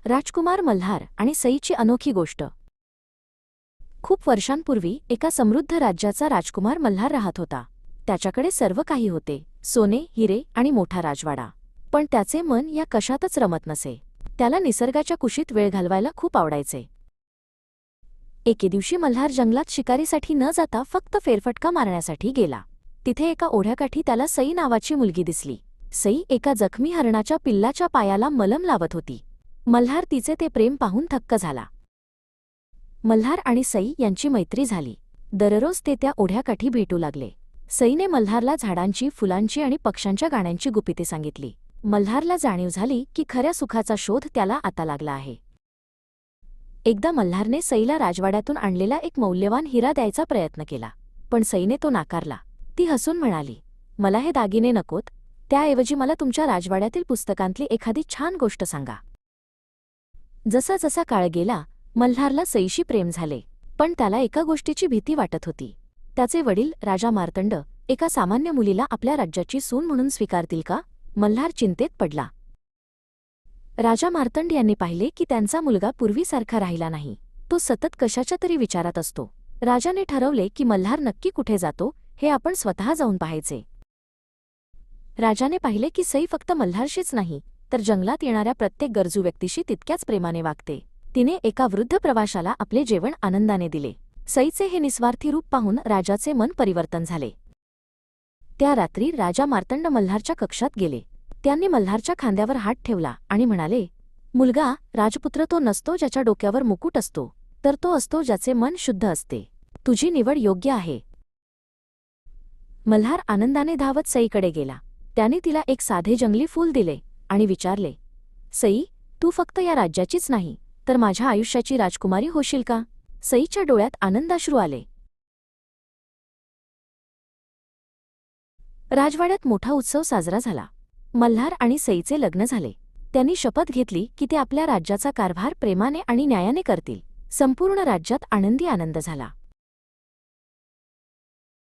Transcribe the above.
राजकुमार मल्हार आणि सईची अनोखी गोष्ट। खूप वर्षांपूर्वी एका समृद्ध राज्याचा राजकुमार मल्हार राहत होता। त्याच्याकडे सर्व काही होते, सोने, हिरे आणि मोठा राजवाडा। पण त्याचे मन या कशातच रमत नसे। त्याला निसर्गाच्या कुशीत वेळ घालवायला खूप आवडायचे। एके दिवशी मल्हार जंगलात शिकारीसाठी न जाता फक्त फेरफटका मारण्यासाठी गेला। तिथे एका ओढ्याकाठी त्याला सई नावाची मुलगी दिसली। सई एका जखमी हरणाच्या पिल्लाच्या पायाला मलम लावत होती। मल्हार तिचे ते प्रेम पाहून थक्क झाला। मल्हार आणि सई यांची मैत्री झाली। दररोज ते त्या ओढ्याकाठी भेटू लागले। सईने मल्हारला झाडांची, फुलांची आणि पक्ष्यांच्या गाण्यांची गुपिते सांगितली। मल्हारला जाणीव झाली की खऱ्या सुखाचा शोध त्याला आता लागला आहे। एकदा मल्हारने सईला राजवाड्यातून आणलेला एक मौल्यवान हिरा द्यायचा प्रयत्न केला, पण सईने तो नाकारला। ती हसून म्हणाली, मला हे दागिने नकोत, त्याऐवजी मला तुमच्या राजवाड्यातील पुस्तकांतली एखादी छान गोष्ट सांगा। जसा जसा काळ गेला, मल्हारला सईशी प्रेम झाले, पण त्याला एका गोष्टीची भीती वाटत होती। त्याचे वडील राजा मार्तंड एका सामान्य मुलीला आपल्या राज्याची सून म्हणून स्वीकारतील का? मल्हार चिंतेत पडला। राजा मार्तंड यांनी पाहिले की त्यांचा मुलगा पूर्वीसारखा राहिला नाही। तो सतत कशाच्या तरी विचारात असतो। राजाने ठरवले की मल्हार नक्की कुठे जातो हे आपण स्वतः जाऊन पाहायचे। राजाने पाहिले की सई फक्त मल्हारशीच नाही, तर जंगलात येणाऱ्या प्रत्येक गरजू व्यक्तीशी तितक्याच प्रेमाने वागते। तिने एका वृद्ध प्रवाशाला आपले जेवण आनंदाने दिले। सईचे हे निस्वार्थी रूप पाहून राजाचे मन परिवर्तन झाले। त्या रात्री राजा मार्तंड मल्हारच्या कक्षात गेले। त्यांनी मल्हारच्या खांद्यावर हात ठेवला आणि म्हणाले, मुलगा, राजपुत्र तो नसतो ज्याच्या डोक्यावर मुकुट असतो, तर तो असतो ज्याचे मन शुद्ध असते। तुझी निवड योग्य आहे। मल्हार आनंदाने धावत सईकडे गेला। त्याने तिला एक साधे जंगली फूल दिले आणि विचारले, सई, तू फक्त या राज्याचीच नाही, तर माझ्या आयुष्याची राजकुमारी होशील का? सईच्या डोळ्यात आनंदाश्रू आले। राजवाड्यात मोठा उत्सव साजरा झाला। मल्हार आणि सईचे लग्न झाले। त्यांनी शपथ घेतली की ते आपल्या राज्याचा कारभार प्रेमाने आणि न्यायाने करतील। संपूर्ण राज्यात आनंदी आनंद झाला।